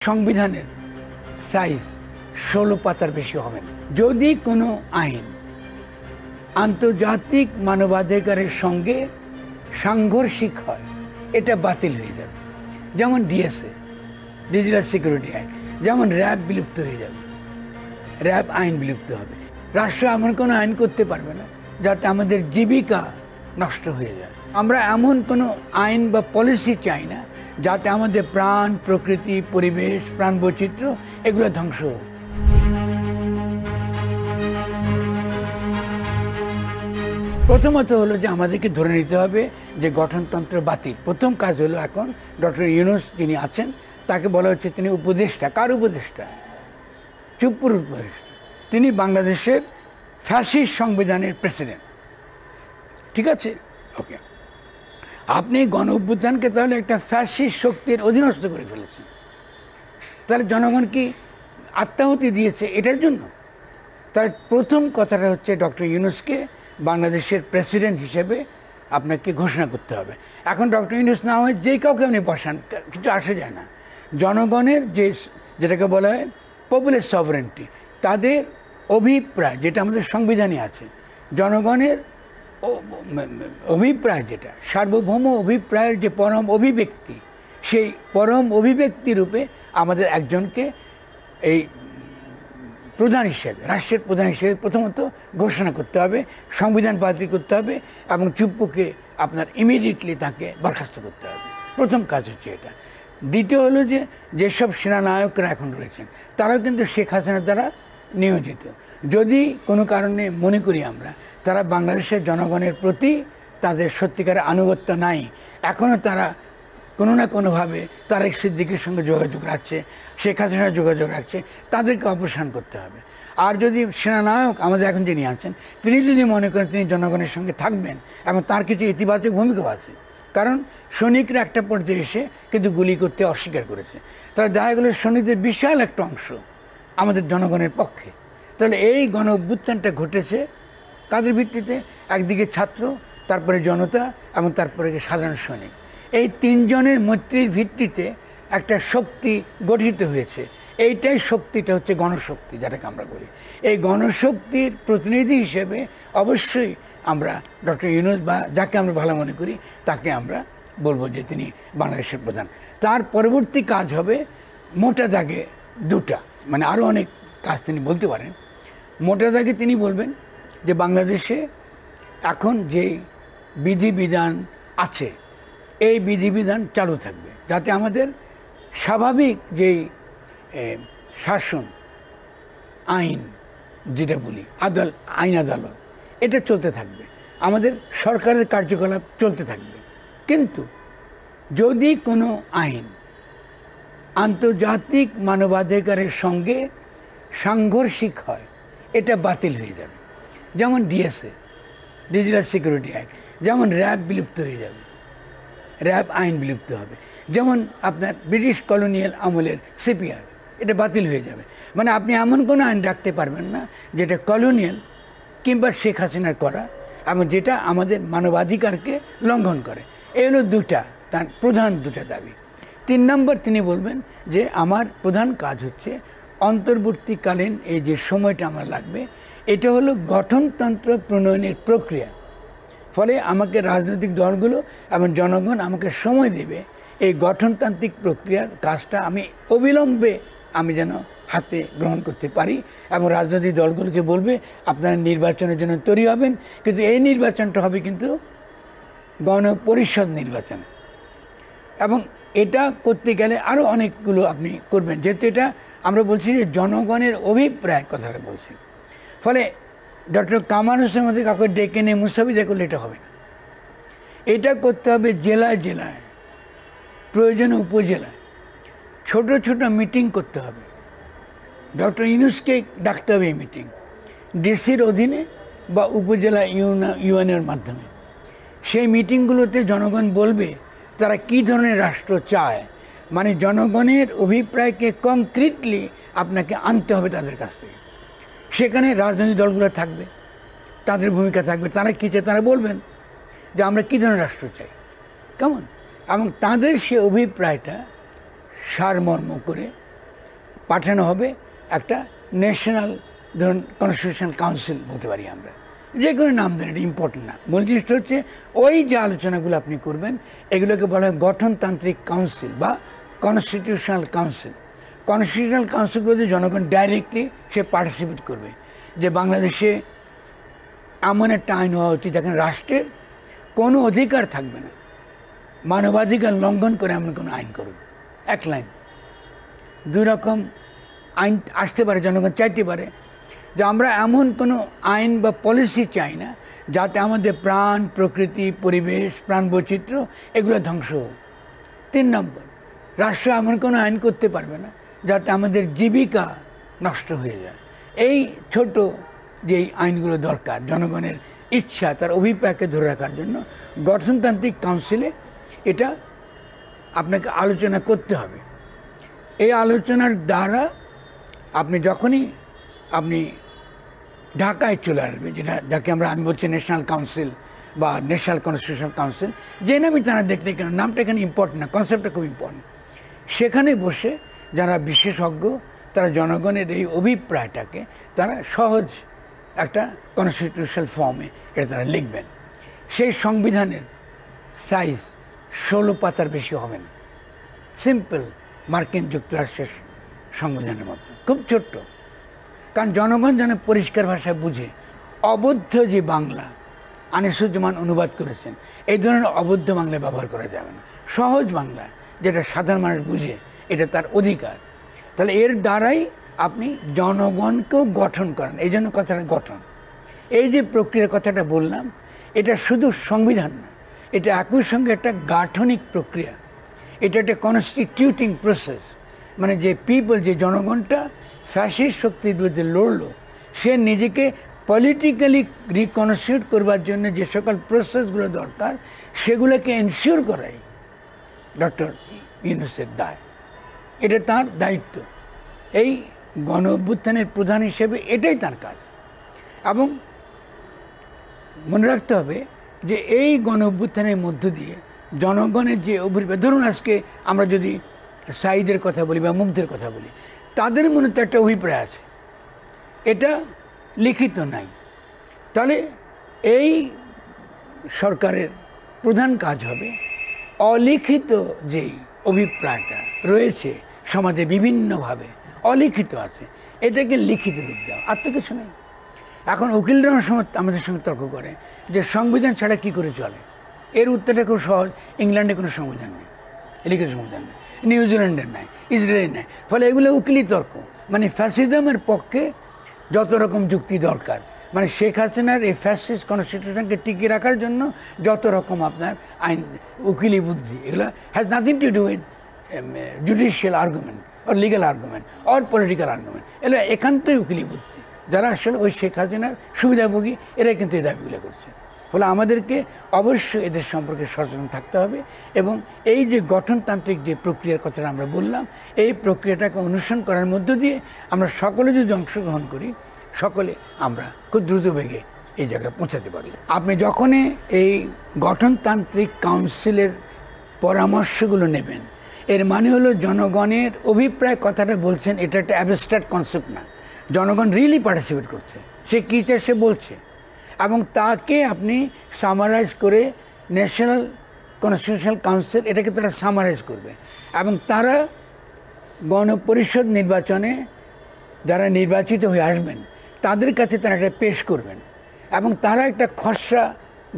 সংবিধানের সাইজ 16 পাতার বেশি হবে না। যদি কোনো আইন আন্তর্জাতিক মানবাধিকারের সঙ্গে সাংঘর্ষিক হয়, এটা বাতিল হয়ে যাবে। যেমন ডিএসএ, ডিজিটাল সিকিউরিটি অ্যাক্ট, যেমন র্যাব বিলুপ্ত হয়ে যাবে, র্যাব আইন বিলুপ্ত হবে। রাষ্ট্র এমন কোনো আইন করতে পারবে না যাতে আমাদের জীবিকা নষ্ট হয়ে যায়। আমরা এমন কোনো আইন বা পলিসি চাই না যাতে আমাদের প্রাণ, প্রকৃতি, পরিবেশ, প্রাণ বৈচিত্র্য এগুলো ধ্বংস হোক। প্রথমত হলো যে আমাদেরকে ধরে নিতে হবে যে গঠনতন্ত্র বাতিল। প্রথম কাজ হলো, এখন ডক্টর ইউনূস যিনি আছেন তাকে বলা হচ্ছে তিনি উপদেষ্টা। কার উপদেষ্টা? চুপ্পুর উপদেষ্টা। তিনি বাংলাদেশের ফ্যাসিস্ট সংবিধানের প্রেসিডেন্ট। ঠিক আছে, ওকে। আপনি গণ অভ্যুত্থানকে তাহলে একটা ফ্যাসিস্ট শক্তির অধীনস্থ করে ফেলেছেন। তাহলে জনগণ কি আত্মাহুতি দিয়েছে এটার জন্য? তাই প্রথম কথাটা হচ্ছে ডক্টর ইউনূসকে বাংলাদেশের প্রেসিডেন্ট হিসেবে আপনাকে ঘোষণা করতে হবে। এখন ডক্টর ইউনূস না হয় যে কাউকে আপনি বসান, কিছু আসে যায় না। জনগণের যেটাকে বলা হয় পপুলার সভারেন্টি, তাদের অভিপ্রায় যেটা আমাদের সংবিধানে আছে, জনগণের অভিপ্রায় যেটা সার্বভৌম অভিপ্রায়ের যে পরম অভিব্যক্তি, সেই পরম অভিব্যক্তি রূপে আমাদের একজনকে এই প্রধান হিসেবে, রাষ্ট্রের প্রধান হিসেবে প্রথমত ঘোষণা করতে হবে, সংবিধান বাতিল করতে হবে এবং চুপ্পুকে আপনার ইমিডিয়েটলি তাকে বরখাস্ত করতে হবে। প্রথম কাজ হচ্ছে এটা। দ্বিতীয় হলো যে যেসব সেনানায়করা এখন রয়েছেন তারাও কিন্তু শেখ হাসিনার দ্বারা নিয়োজিত। যদি কোনো কারণে মনে করি আমরা তারা বাংলাদেশের জনগণের প্রতি তাদের সত্যিকারের আনুগত্য নাই, এখনও তারা কোনো না কোনোভাবে তারেক সিদ্দিকের সঙ্গে যোগাযোগ রাখছে, শেখ হাসিনার যোগাযোগ রাখছে, তাদেরকে অপসারণ করতে হবে। আর যদি সেনানায়ক আমাদের এখন যিনি আছেন তিনি যদি মনে করেন তিনি জনগণের সঙ্গে থাকবেন এবং তার কিছু ইতিবাচক ভূমিকাও আছে, কারণ সৈনিকরা একটা পর্যায়ে এসে কিন্তু গুলি করতে অস্বীকার করেছে, তাহলে দেখা গেল সৈনিকদের বিশাল একটা অংশ আমাদের জনগণের পক্ষে। তাহলে এই গণ অভ্যুত্থানটা ঘটেছে কাদের ভিত্তিতে? একদিকে ছাত্র, তারপরে জনতা এবং তারপরে সাধারণ সৈনিক। এই তিনজনের মৈত্রীর ভিত্তিতে একটা শক্তি গঠিত হয়েছে। এইটাই শক্তিটা হচ্ছে গণশক্তি, যেটাকে আমরা বলি। এই গণশক্তির প্রতিনিধি হিসেবে অবশ্যই আমরা ডক্টর ইউনূস বা যাকে আমরা ভালো মনে করি তাকে আমরা বলবো যে তিনি বাংলাদেশের প্রধান। তার পরবর্তী কাজ হবে মোটা দাগে দুটা, মানে আরও অনেক কাজ তিনি বলতে পারেন। মোটা দাগে তিনি বলবেন যে বাংলাদেশে এখন যে বিধিবিধান আছে এই বিধিবিধান চালু থাকবে, যাতে আমাদের স্বাভাবিক যেই শাসন, আইন যেটা বলি, আইন আদালত, এটা চলতে থাকবে, আমাদের সরকারের কার্যকলাপ চলতে থাকবে। কিন্তু যদি কোনো আইন আন্তর্জাতিক মানবাধিকারের সঙ্গে সাংঘর্ষিক হয়, এটা বাতিল হয়ে যাবে। যেমন ডিএসএ, ডিজিটাল সিকিউরিটি অ্যাক্ট, যেমন র্যাব বিলুপ্ত হয়ে যাবে, র্যাব আইন বিলুপ্ত হবে। যেমন আপনার ব্রিটিশ কলোনিয়াল আমলের সিপিআর, এটা বাতিল হয়ে যাবে। মানে আপনি এমন কোনো আইন রাখতে পারবেন না যেটা কলোনিয়াল কিংবা শেখ হাসিনার করা এবং যেটা আমাদের মানবাধিকারকে লঙ্ঘন করে। এই হলো দুটা তার প্রধান দুটা দাবি। 3 নম্বর তিনি বলবেন যে আমার প্রধান কাজ হচ্ছে অন্তর্বর্তীকালীন এই যে সময়টা আমার লাগবে, এটা হলো গঠনতন্ত্র প্রণয়নের প্রক্রিয়া। ফলে আমাকে রাজনৈতিক দলগুলো এবং জনগণ আমাকে সময় দেবে এই গঠনতান্ত্রিক প্রক্রিয়ার কাজটা আমি অবিলম্বে যেন হাতে গ্রহণ করতে পারি, এবং রাজনৈতিক দলগুলোকে বলবে আপনারা নির্বাচনের জন্য তৈরি হবেন, কিন্তু এই নির্বাচনটা হবে কিন্তু গণপরিষদ নির্বাচন। এবং এটা করতে গেলে আরও অনেকগুলো আপনি করবেন, যেহেতু এটা আমরা বলছি যে জনগণের অভিপ্রায় কথাটা বলছি। ফলে ডক্টর কামাল হোসেন মধ্যে কাউকে ডেকে নিয়ে মুস্তাফিজা করলে এটা হবে না। এটা করতে হবে জেলায় জেলায়, প্রয়োজনে উপজেলায় ছোট ছোট মিটিং করতে হবে। ডক্টর ইউনূসকে ডাকতে হবে এই মিটিং, ডিসির অধীনে বা উপজেলা ইউএনের মাধ্যমে। সেই মিটিংগুলোতে জনগণ বলবে তারা কী ধরনের রাষ্ট্র চায়, মানে জনগণের অভিপ্রায়কে কংক্রিটলি আপনাকে আনতে হবে তাদের কাছ থেকে। সেখানে রাজনৈতিক দলগুলো থাকবে, তাদের ভূমিকা থাকবে, তারা কী চায় তারা বলবেন যে আমরা কী ধরনের রাষ্ট্র চাই, কেমন, এবং তাদের সে অভিপ্রায়টা সারমর্ম করে পাঠানো হবে একটা ন্যাশনাল, ধরুন কনস্টিটিউশনাল কাউন্সিল বলতে পারি আমরা, যে কোনো নাম দেন, এটা ইম্পর্টেন্ট না। মূল জিনিসটা হচ্ছে ওই যে আলোচনাগুলো আপনি করবেন এগুলোকে বলা হয় গঠনতান্ত্রিক কাউন্সিল বা কনস্টিটিউশনাল কাউন্সিল। কনস্টিটিউশনাল কাউন্সিলগুলোতে জনগণ ডাইরেক্টলি সে পার্টিসিপেট করবে যে বাংলাদেশে এমন একটা আইন হওয়া উচিত যেখানে রাষ্ট্রের কোনো অধিকার থাকবে না মানবাধিকার লঙ্ঘন করে এমন কোনো আইন করুন। এক লাইন। দুই রকম আইন আসতে পারে, জনগণ চাইতে পারে যে আমরা এমন কোনো আইন বা পলিসি চাই না যাতে আমাদের প্রাণ, প্রকৃতি, পরিবেশ, প্রাণ বৈচিত্র্য এগুলো ধ্বংস হোক। 3 নম্বর, রাষ্ট্র এমন কোনো আইন করতে পারবে না যাতে আমাদের জীবিকা নষ্ট হয়ে যায়। এই ছোট যে আইনগুলো দরকার জনগণের ইচ্ছা, তার অভিপ্রায়কে ধরে রাখার জন্য গঠনতান্ত্রিক কাউন্সিলে এটা আপনাকে আলোচনা করতে হবে। এই আলোচনার দ্বারা আপনি যখনই আপনি ঢাকায় চলে আসবে, যেটা যাকে আমি বলছি ন্যাশনাল কাউন্সিল বা ন্যাশনাল কনস্টিটিউশনাল কাউন্সিল, যে নামই তারা দেখলে কেন, নামটা এখানে ইম্পর্টেন্ট না, কনসেপ্টটা খুব ইম্পর্টেন্ট। সেখানে বসে যারা বিশেষজ্ঞ তারা জনগণের এই অভিপ্রায়টাকে তারা সহজ একটা কনস্টিটিউশনাল ফর্মে এটা তারা লিখবেন। সেই সংবিধানের সাইজ 16 পাতার বেশি হবে না, সিম্পল মার্কিন যুক্তরাষ্ট্রের সংবিধানের মতো, খুব ছোট্ট। কারণ জনগণ যেন পরিষ্কার ভাষায় বুঝে অবদ্ধ যে বাংলা আনিসুজ্জামান অনুবাদ করেছেন, এই ধরনের অবদ্ধ বাংলা ব্যবহার করা যাবে না, সহজ বাংলা যেটা সাধারণ মানুষ বুঝে, এটা তার অধিকার। তাহলে এর দ্বারাই আপনি জনগণকেও গঠন করেন। এই জন্য কথাটা গঠন, এই যে প্রক্রিয়ার কথাটা বললাম, এটা শুধু সংবিধান না, এটা একই সঙ্গে একটা গাঠনিক প্রক্রিয়া, এটা একটা কনস্টিটিউটিং প্রসেস। মানে যে পিপল, যে জনগণটা ফ্যাসিস্ট শক্তির বিরুদ্ধে লড়লো, সে নিজেকে পলিটিক্যালি রিকনস্টিটিউট করবার জন্য যে সকল প্রসেসগুলো দরকার সেগুলোকে এনশিওর করাই ডক্টর ইউনূসের দায়, এটা তার দায়িত্ব। এই গণ অভ্যুত্থানের প্রধান হিসেবে এটাই তার কাজ। এবং মনে রাখতে হবে যে এই গণ অভ্যুত্থানের মধ্য দিয়ে জনগণের যে অভিপ্রায়, ধরুন আজকে আমরা যদি সাঈদের কথা বলি বা মুগ্ধের কথা বলি, তাদের মনে তো একটা অভিপ্রায় আছে, এটা লিখিত নাই। তাহলে এই সরকারের প্রধান কাজ হবে অলিখিত যেই অভিপ্রায়টা রয়েছে সমাজে বিভিন্নভাবে অলিখিত আছে, এটাকে লিখিত রূপ দেওয়া, আর তো কিছু নেই। এখন উকিলরা সময় আমাদের সঙ্গে তর্ক করে যে সংবিধান ছাড়া কী করে চলে। এর উত্তরটা খুব সহজ, ইংল্যান্ডে কোনো সংবিধান নেই, লিখিত সংবিধান নেই, নিউজিল্যান্ডের নাই, ইসরায়েলের নাই। ফলে এগুলো উকিলি তর্ক, মানে ফ্যাসিজমের পক্ষে যত রকম যুক্তি দরকার, মানে শেখ হাসিনার এই ফ্যাসিস্ট কনস্টিটিউশনকে টিকিয়ে রাখার জন্য যত রকম আপনার আইন, উকিলি বুদ্ধি, এগুলো has nothing to do with judicial argument or legal argument or political argument, এগুলো একান্তই উকিলি বুদ্ধি। যারা আসলে ওই শেখ হাসিনার সুবিধাভোগী, এরাই কিন্তু এই দাবিগুলো করছে। ফলে আমাদেরকে অবশ্যই এদের সম্পর্কে সচেতন থাকতে হবে এবং এই যে গঠনতান্ত্রিক যে প্রক্রিয়ার কথাটা আমরা বললাম, এই প্রক্রিয়াটাকে অনুসরণ করার মধ্য দিয়ে আমরা সকলে যদি অংশগ্রহণ করি, সকলে আমরা খুব দ্রুত বেগে এই জায়গায় পৌঁছাতে পারি। আপনি যখনই এই গঠনতান্ত্রিক কাউন্সিলের পরামর্শগুলো নেবেন, এর মানে হলো জনগণের অভিপ্রায় কথাটা বলছেন, এটা একটা অ্যাবস্ট্রাক্ট কনসেপ্ট না, জনগণ রিয়েলি পার্টিসিপেট করছে, সে কী চায় সে বলছে, এবং তাকে আপনি সামারাইজ করে ন্যাশনাল কনস্টিটিউশনাল কাউন্সিল এটাকে তারা সামারাইজ করবে এবং তারা গণপরিষদ নির্বাচনে যারা নির্বাচিত হয়ে আসবেন তাদের কাছে তারা এটা পেশ করবেন এবং তারা একটা খসড়া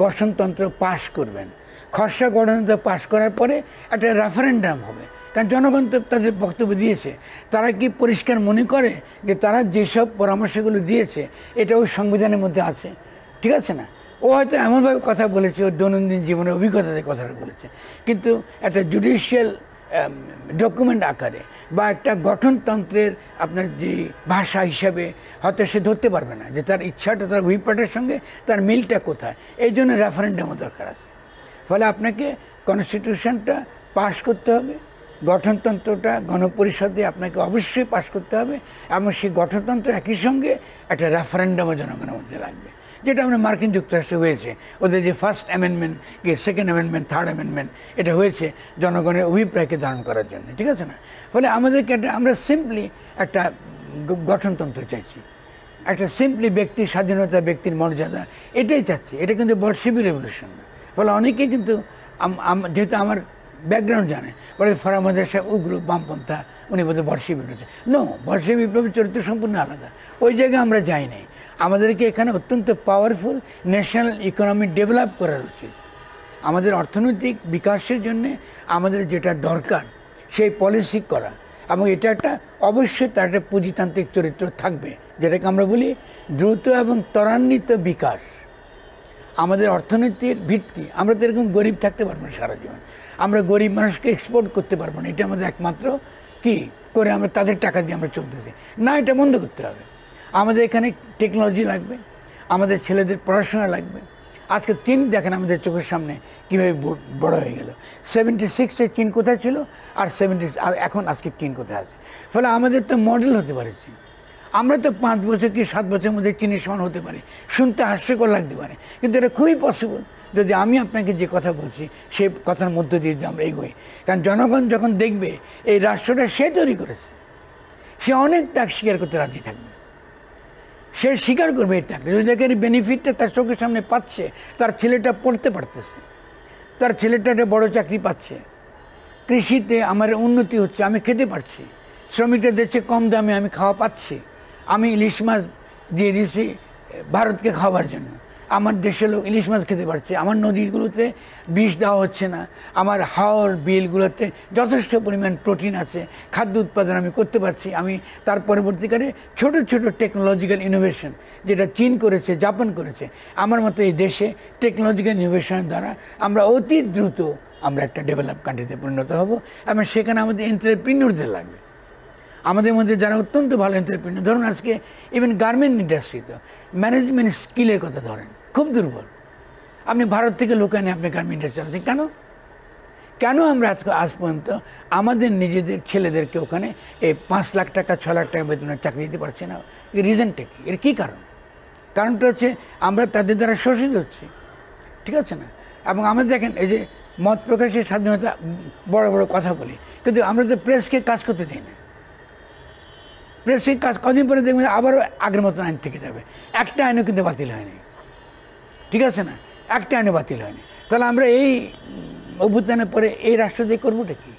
গঠনতন্ত্র পাশ করবেন। খসড়া গঠনতন্ত্র পাশ করার পরে একটা রেফারেন্ডাম হবে, কারণ জনগণ তো তাদের বক্তব্য দিয়েছে। তারা কি পরিষ্কার মনে করে যে তারা যেসব পরামর্শগুলো দিয়েছে এটা ওই সংবিধানের মধ্যে আছে? ঠিক আছে না? ও হয়তো এমনভাবে কথা বলেছে, ওর দৈনন্দিন জীবনের অভিজ্ঞতাতে কথাটা বলেছে, কিন্তু একটা জুডিশিয়াল ডকুমেন্ট আকারে বা একটা গঠনতন্ত্রের আপনার যে ভাষা হিসাবে হয়তো সে ধরতে পারবে না যে তার ইচ্ছাটা, তার অভিপ্রায়ের সঙ্গে তার মিলটা কোথায়। এই জন্য রেফারেন্ডামও দরকার আছে। ফলে আপনাকে কনস্টিটিউশনটা পাশ করতে হবে, গঠনতন্ত্রটা গণপরিষদে আপনাকে অবশ্যই পাশ করতে হবে এবং সেই গঠনতন্ত্র একই সঙ্গে একটা রেফারেন্ডামও জনগণের মধ্যে লাগবে, যেটা আমরা মার্কিন যুক্তরাষ্ট্রে হয়েছে, ওদের যে first amendment, second amendment, third amendment, এটা হয়েছে জনগণের অভিপ্রায়কে ধারণ করার জন্য, ঠিক আছে না? ফলে আমাদেরকে আমরা সিম্পলি একটা গঠনতন্ত্র চাইছি, একটা সিম্পলি ব্যক্তির স্বাধীনতা, ব্যক্তির মর্যাদা, এটাই চাচ্ছি। এটা কিন্তু বলশেভি রেভলিউশন না। ফলে অনেকেই কিন্তু যেহেতু আমার ব্যাকগ্রাউন্ড জানে, বলে ফরহাদ সাহেব উগ্র বামপন্থা, উনি বোধহয় বলশেভি বিপ্লবী। নো, বলশেভি বিপ্লবীর চরিত্র সম্পূর্ণ আলাদা। ওই জায়গায় আমরা যাই নাই। আমাদেরকে এখানে অত্যন্ত পাওয়ারফুল ন্যাশনাল ইকোনমি ডেভেলপ করার উচিত। আমাদের অর্থনৈতিক বিকাশের জন্যে আমাদের যেটা দরকার সেই পলিসি করা, এবং এটা একটা অবশ্যই তার একটা পুঁজিতান্ত্রিক চরিত্র থাকবে, যেটাকে আমরা বলি দ্রুত এবং ত্বরান্বিত বিকাশ। আমাদের অর্থনীতির ভিত্তি, আমরা তো এরকম গরিব থাকতে পারবো না সারা জীবন। আমরা গরিব মানুষকে এক্সপোর্ট করতে পারবো না, এটা আমাদের একমাত্র কি করে আমরা তাদের টাকা দিয়ে আমরা চলতেছি না, এটা বন্ধ করতে হবে। আমাদের এখানে টেকনোলজি লাগবে, আমাদের ছেলেদের পড়াশোনা লাগবে। আজকে চীন দেখেন আমাদের চোখের সামনে কীভাবে বড় হয়ে গেল। 76-এ চীন কোথায় ছিল, আর এখন আজকে চীন কোথায় আছে। ফলে আমাদের তো মডেল হতে পারে চীন। আমরা তো 5 বছর কি 7 বছরের মধ্যে চীনের সমান হতে পারে, শুনতে হাস্যকর লাগতে পারে, কিন্তু এটা খুবই পসিবল যদি আমি আপনাকে যে কথা বলছি সেই কথার মধ্য দিয়ে যদি আমরা এগোই। কারণ জনগণ যখন দেখবে এই রাষ্ট্রটা সে তৈরি করেছে, সে অনেক ত্যাগ স্বীকার করতে রাজি থাকবে, সে স্বীকার করবে এই ত্যাগটা। যদি দেখেন বেনিফিটটা তার চোখের সামনে পাচ্ছে, তার ছেলেটা পড়তে পারতেছে, তার ছেলেটা একটা বড়ো চাকরি পাচ্ছে, কৃষিতে আমার উন্নতি হচ্ছে, আমি খেতে পারছি, শ্রমিকরা দিচ্ছে কম দামে, আমি খাওয়া পাচ্ছি, আমি ইলিশ মাছ দিয়ে দিয়েছি ভারতকে খাওয়ার জন্য, আমার দেশের লোক ইলিশ মাছ খেতে পারছে, আমার নদীগুলোতে বিষ দেওয়া হচ্ছে না, আমার হাওর বিলগুলোতে যথেষ্ট পরিমাণ প্রোটিন আছে, খাদ্য উৎপাদন আমি করতে পারছি। আমি তার পরবর্তীকালে ছোট ছোট টেকনোলজিক্যাল ইনোভেশন যেটা চীন করেছে, জাপান করেছে, আমার মতো এই দেশে টেকনোলজিক্যাল ইনোভেশনের দ্বারা আমরা অতি দ্রুত আমরা একটা ডেভেলপ কান্ট্রিতে পরিণত হব। এবং সেখানে আমাদের এন্টারপ্রিনিয়রদের লাগবে, আমাদের মধ্যে যারা অত্যন্ত ভালো এন্টারপ্রিনিয়র। ধরুন আজকে ইভেন গার্মেন্ট ইন্ডাস্ট্রিতে ম্যানেজমেন্ট স্কিলের কথা ধরেন, খুব দুর্বল। আপনি ভারত থেকে লোক এনে আপনি গার্মেন্ট ইন্ডাস্ট্রি চালাচ্ছেন কেন? আমরা আজ পর্যন্ত আমাদের নিজেদের ছেলেদেরকে ওখানে এই 5 লাখ টাকা 6 লাখ টাকা বেতনের চাকরি দিতে পারছি না। এর রিজনটা কি? এর কী কারণ? কারণটা হচ্ছে আমরা তাদের দ্বারা শোষিত হচ্ছি, ঠিক আছে না? এবং আমাদের দেখেন এই যে মত প্রকাশের স্বাধীনতা, বড় বড় কথা বলি, কিন্তু আমরা তো প্রেসকে কাজ করতে দিই না। প্রেসের কাজ কদিন পরে দেখবেন আবারও আগের মতন আইন থেকে যাবে। একটা আইনও কিন্তু বাতিল হয়নি, ঠিক আছে না? একটা আইনও বাতিল হয়নি। তাহলে আমরা এই অভ্যুত্থানের পরে এই রাষ্ট্র দিয়ে করবোটা কি?